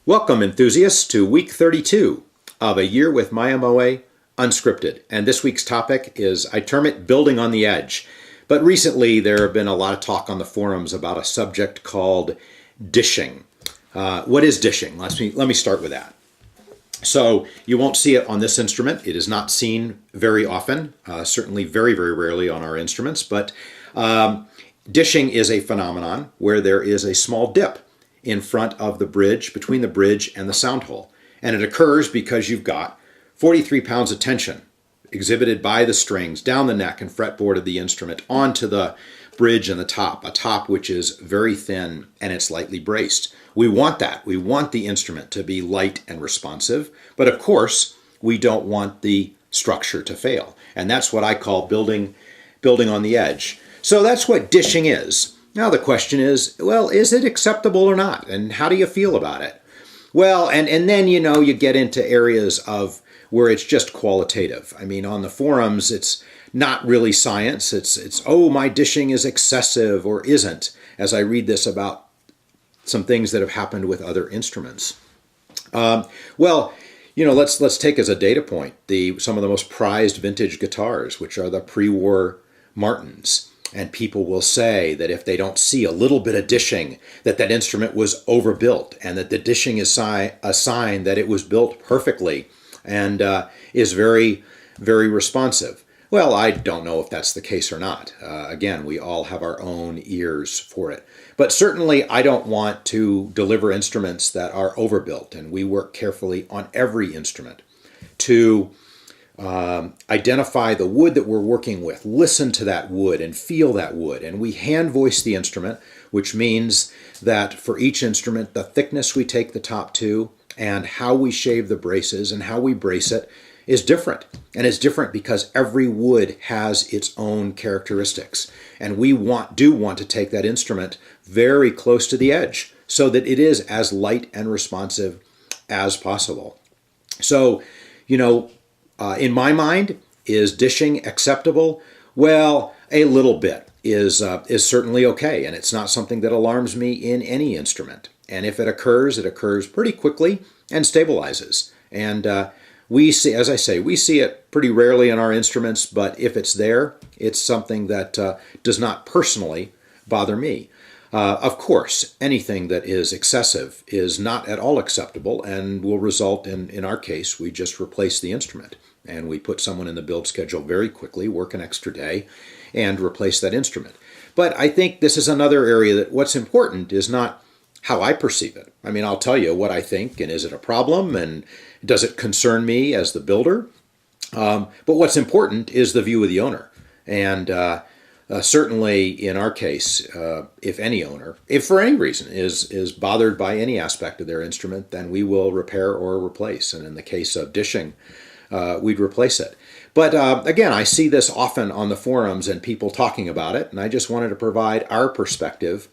Welcome, enthusiasts, to week 32 of A Year with Mya-Moe, Unscripted. And this week's topic is, I term it, building on the edge. But recently there have been a lot of talk on the forums about a subject called dishing. What is dishing? Let me start with that. So you won't see it on this instrument. It is not seen very often, certainly very, very rarely on our instruments. But dishing is a phenomenon where there is a small dip in front of the bridge, between the bridge and the sound hole. And it occurs because you've got 43 pounds of tension exhibited by the strings down the neck and fretboard of the instrument onto the bridge and the top, a top which is very thin and it's lightly braced. We want that. We want the instrument to be light and responsive, but of course we don't want the structure to fail. And that's what I call building on the edge. So that's what dishing is. Now the question is, well, is it acceptable or not? And how do you feel about it? Well, and then, you get into areas of where it's just qualitative. I mean, on the forums, it's not really science. It's oh, my dishing is excessive or isn't, as I read this about some things that have happened with other instruments. Let's take as a data point some of the most prized vintage guitars, which are the pre-war Martins. And people will say that if they don't see a little bit of dishing, that instrument was overbuilt, and that the dishing is a sign that it was built perfectly and is very, very responsive. Well, I don't know if that's the case or not. Again, we all have our own ears for it. But certainly I don't want to deliver instruments that are overbuilt, and we work carefully on every instrument to identify the wood that we're working with, listen to that wood and feel that wood. And we hand voice the instrument, which means that for each instrument, the thickness we take the top to and how we shave the braces and how we brace it is different. And it's different because every wood has its own characteristics. And we do want to take that instrument very close to the edge so that it is as light and responsive as possible. So, in my mind, is dishing acceptable? Well, a little bit is certainly okay, and it's not something that alarms me in any instrument. And if it occurs pretty quickly and stabilizes. And we see, as I say, we see it pretty rarely in our instruments, but if it's there, it's something that does not personally bother me. Of course, anything that is excessive is not at all acceptable and will result in our case, we just replace the instrument. And we put someone in the build schedule very quickly, work an extra day, and replace that instrument. But I think this is another area that what's important is not how I perceive it. I mean, I'll tell you what I think, and is it a problem, and does it concern me as the builder? But what's important is the view of the owner. And certainly in our case, if any owner, if for any reason is bothered by any aspect of their instrument, then we will repair or replace. And in the case of dishing, we'd replace it. But again, I see this often on the forums and people talking about it, and I just wanted to provide our perspective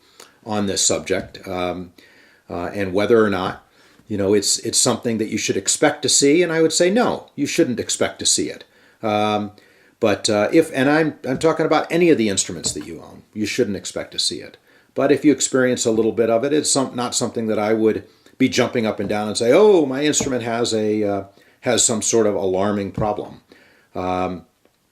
on this subject and whether or not it's something that you should expect to see. And I would say no, you shouldn't expect to see it. But I'm talking about any of the instruments that you own, you shouldn't expect to see it. But if you experience a little bit of it, it's not something that I would be jumping up and down and say, oh, my instrument has some sort of alarming problem. In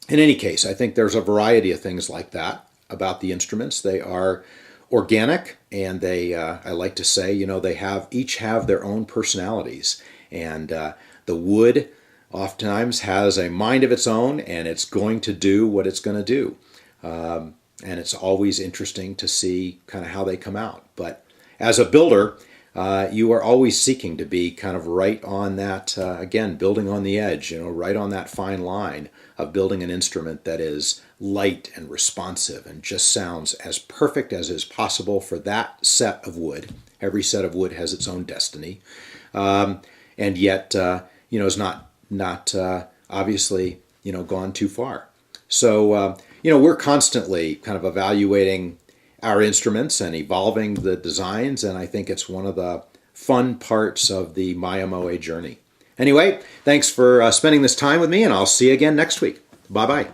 any case, I think there's a variety of things like that about the instruments. They are organic, and I like to say, they each have their own personalities. And the wood oftentimes has a mind of its own, and it's going to do what it's going to do. And it's always interesting to see kind of how they come out. But as a builder, you are always seeking to be kind of right on that, again, building on the edge, right on that fine line of building an instrument that is light and responsive and just sounds as perfect as is possible for that set of wood. Every set of wood has its own destiny. And yet, is not obviously, gone too far. So, we're constantly kind of evaluating our instruments and evolving the designs, and I think it's one of the fun parts of the Mya-Moe journey. Anyway, thanks for spending this time with me, and I'll see you again next week. Bye-bye.